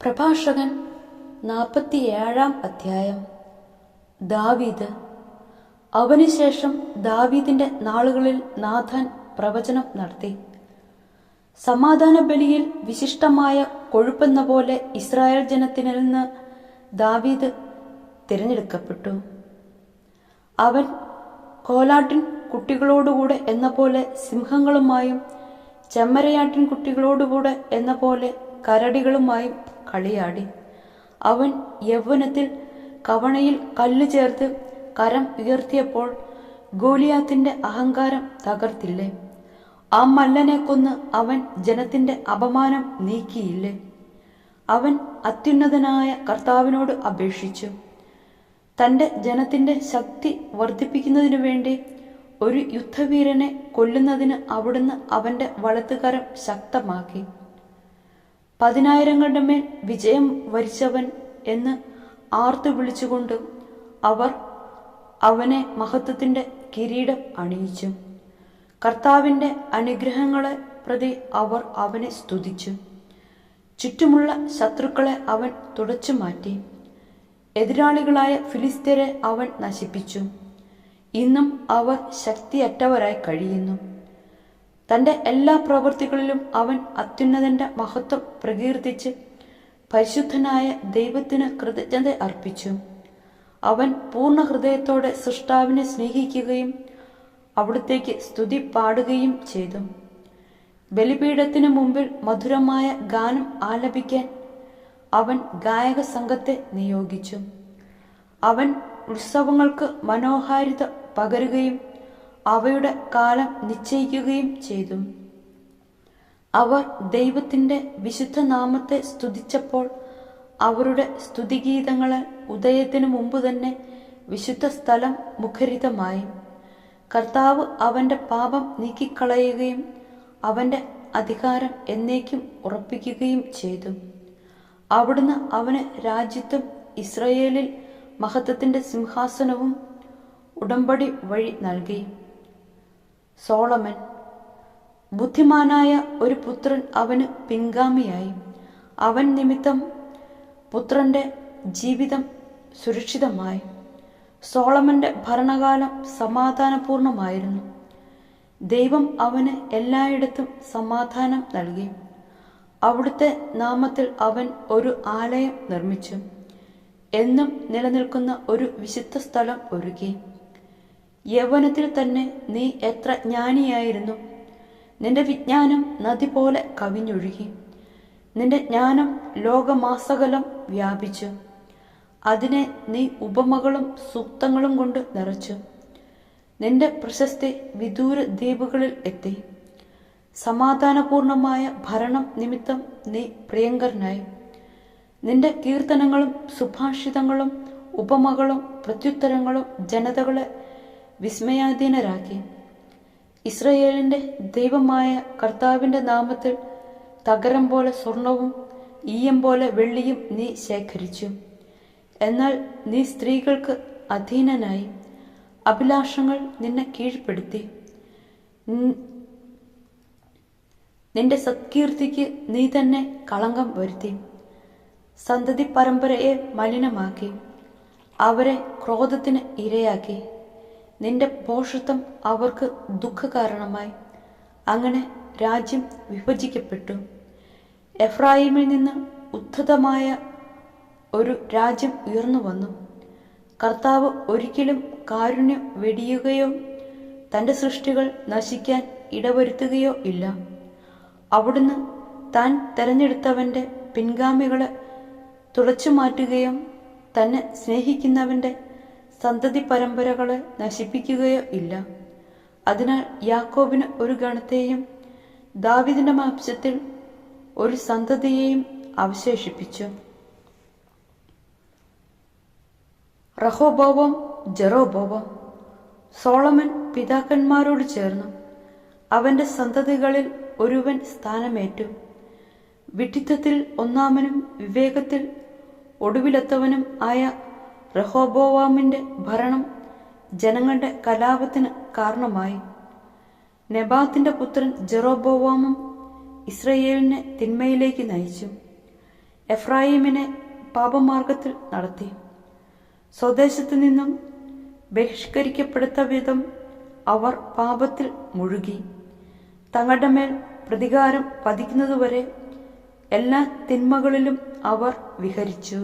പ്രഭാഷകൻ 47 അധ്യായം. ദാവീദ്. അവനുശേഷം ദാവീദിന്റെ നാളുകളിൽ നാഥാൻ പ്രവചനം നടത്തി. സമാധാന ബലിയിൽ വിശിഷ്ടമായ കൊഴുപ്പെന്ന പോലെ ഇസ്രായേൽ ജനത്തിൽ നിന്ന് ദാവീദ് തിരഞ്ഞെടുക്കപ്പെട്ടു. അവൻ കോലാട്ടിൻ കുട്ടികളോടുകൂടെ എന്ന പോലെ സിംഹങ്ങളുമായും ചെമ്മരയാട്ടിൻ കുട്ടികളോടുകൂടെ എന്ന പോലെ കരടികളുമായും കളിയാടി. അവൻ യൗവനത്തിൽ കവണയിൽ കല്ല് ചേർത്ത് കരം ഉയർത്തിയപ്പോൾ ഗോലിയാത്തിന്റെ അഹങ്കാരം തകർത്തില്ലേ? ആ മല്ലനെ കൊന്ന് അവൻ ജനത്തിന്റെ അപമാനം നീക്കിയില്ലേ? അവൻ അത്യുന്നതനായ കർത്താവിനോട് അപേക്ഷിച്ചു. തന്റെ ജനത്തിന്റെ ശക്തി വർദ്ധിപ്പിക്കുന്നതിനു വേണ്ടി ഒരു യുദ്ധവീരനെ കൊല്ലുന്നതിന് അവിടുന്ന് അവന്റെ വലത്തുകരം ശക്തമാക്കി. 10,000ങ്ങളുടെ മേൽ വിജയം വരിച്ചവൻ എന്ന് ആർത്തു വിളിച്ചുകൊണ്ട് അവർ അവനെ മഹത്വത്തിന്റെ കിരീടം അണിയിച്ചു. കർത്താവിന്റെ അനുഗ്രഹങ്ങളെ പ്രതി അവർ അവനെ സ്തുതിച്ചു. ചുറ്റുമുള്ള ശത്രുക്കളെ അവൻ തുടച്ചു മാറ്റി. എതിരാളികളായ ഫിലിസ്ത്യരെ അവൻ നശിപ്പിച്ചു. ഇന്നും അവർ ശക്തിയറ്റവരായി കഴിയുന്നു. തന്റെ എല്ലാ പ്രവൃത്തികളിലും അവൻ അത്യുന്നതന്റെ മഹത്വം പ്രകീർത്തിച്ച് പരിശുദ്ധനായ ദൈവത്തിന് കൃതജ്ഞത അർപ്പിച്ചു. അവൻ പൂർണ്ണ ഹൃദയത്തോടെ സൃഷ്ടാവിനെ സ്നേഹിക്കുകയും അവിടുത്തേക്ക് സ്തുതി പാടുകയും ചെയ്തു. ബലിപീഠത്തിനു മുമ്പിൽ മധുരമായ ഗാനം ആലപിക്കാൻ അവൻ ഗായക സംഘത്തെ നിയോഗിച്ചു. അവൻ ഉത്സവങ്ങൾക്ക് മനോഹാരിത പകരുകയും അവയുടെ കാലം നിശ്ചയിക്കുകയും ചെയ്തു. അവർ ദൈവത്തിന്റെ വിശുദ്ധ നാമത്തെ സ്തുതിച്ചപ്പോൾ അവരുടെ സ്തുതിഗീതങ്ങളെ ഉദയത്തിനു മുമ്പ് തന്നെ വിശുദ്ധ സ്ഥലം മുഖരിതമായി. കർത്താവ് അവന്റെ പാപം നീക്കിക്കളയുകയും അവന്റെ അധികാരം എന്നേക്കും ഉറപ്പിക്കുകയും ചെയ്തു. അവിടുന്ന് അവന് രാജ്യത്വം, ഇസ്രയേലിൽ മഹത്വത്തിന്റെ സിംഹാസനവും ഉടമ്പടി വഴി നൽകി. സോളമൻ. ബുദ്ധിമാനായ ഒരു പുത്രൻ അവന് പിൻഗാമിയായി. അവൻ നിമിത്തം പുത്രന്റെ ജീവിതം സുരക്ഷിതമായി. സോളമന്റെ ഭരണകാലം സമാധാനപൂർണമായിരുന്നു. ദൈവം അവന് എല്ലായിടത്തും സമാധാനം നൽകി. അവിടുത്തെ നാമത്തിൽ അവൻ ഒരു ആലയം നിർമ്മിച്ചു. എന്നും നിലനിൽക്കുന്ന ഒരു വിശുദ്ധ സ്ഥലം ഒരുക്കി. യൗവനത്തിൽ തന്നെ നീ എത്ര ജ്ഞാനിയായിരുന്നു! നിന്റെ വിജ്ഞാനം നദി പോലെ കവിഞ്ഞൊഴുകി. നിന്റെ ജ്ഞാനം ലോകമാസകലം വ്യാപിച്ചു. അതിനെ നീ ഉപമകളും സൂക്തങ്ങളും കൊണ്ട് നിറച്ചു. നിന്റെ പ്രശസ്തി വിദൂര ദ്വീപുകളിൽ എത്തി. സമാധാനപൂർണമായ ഭരണം നിമിത്തം നീ പ്രിയങ്കരനായി. നിന്റെ കീർത്തനങ്ങളും സുഭാഷിതങ്ങളും ഉപമകളും പ്രത്യുത്തരങ്ങളും ജനതകളെ വിസ്മയാധീനരാക്കി. ഇസ്രയേലിന്റെ ദൈവമായ കർത്താവിന്റെ നാമത്തിൽ തകരം പോലെ സ്വർണവും ഈയം പോലെ വെള്ളിയും നീ ശേഖരിച്ചു. എന്നാൽ നീ സ്ത്രീകൾക്ക് അധീനനായി. അഭിലാഷങ്ങൾ നിന്നെ കീഴ്പ്പെടുത്തി. നിന്റെ സത്കീർത്തിക്ക് നീ തന്നെ കളങ്കം വരുത്തി. സന്തതി പരമ്പരയെ മലിനമാക്കി. അവരെ ക്രോധത്തിന് ഇരയാക്കി. നിന്റെ ഭോഷത്വം അവർക്ക് ദുഃഖകാരണമായി. അങ്ങനെ രാജ്യം വിഭജിക്കപ്പെട്ടു. എഫ്രായിമിൽ നിന്ന് ഉദ്ധതമായ ഒരു രാജ്യം ഉയർന്നു വന്നു. കർത്താവ് ഒരിക്കലും കാരുണ്യം വെടിയുകയോ തന്റെ സൃഷ്ടികൾ നശിക്കാൻ ഇടവരുത്തുകയോ ഇല്ല. അവിടുന്ന് താൻ തെരഞ്ഞെടുത്തവന്റെ പിൻഗാമികളെ തുടച്ചു മാറ്റുകയോ തന്നെ സ്നേഹിക്കുന്നവന്റെ സന്തതി പരമ്പരകളെ നശിപ്പിക്കുകയോ ഇല്ല. അതിനാൽ യാക്കോബിന് ഒരു ഗണത്തെയും ദാവീദിന്റെ വംശത്തിൽ ഒരു സന്തതിയെയും അവശേഷിപ്പിച്ചു. റഹോബോവം, ജെറോബോവം. സോളമൻ പിതാക്കന്മാരോട് ചേർന്നു. അവന്റെ സന്തതികളിൽ ഒരുവൻ സ്ഥാനമേറ്റു. വിഡ്ഢിത്തത്തിൽ ഒന്നാമനും വിവേകത്തിൽ ഒടുവിലെത്തവനും ആയ റഹോബോവാമിന്റെ ഭരണം ജനങ്ങളുടെ കലാപത്തിന് കാരണമായി. നെബാത്തിന്റെ പുത്രൻ ജെറോബോവാമും ഇസ്രയേലിനെ തിന്മയിലേക്ക് നയിച്ചു. എഫ്രായിമിനെ പാപമാർഗത്തിൽ നടത്തി. സ്വദേശത്തു നിന്നും ബഹിഷ്കരിക്കപ്പെടുത്ത വിധം അവർ പാപത്തിൽ മുഴുകി. തങ്ങളുടെ മേൽ പ്രതികാരം പതിക്കുന്നതുവരെ എല്ലാ തിന്മകളിലും അവർ വിഹരിച്ചു.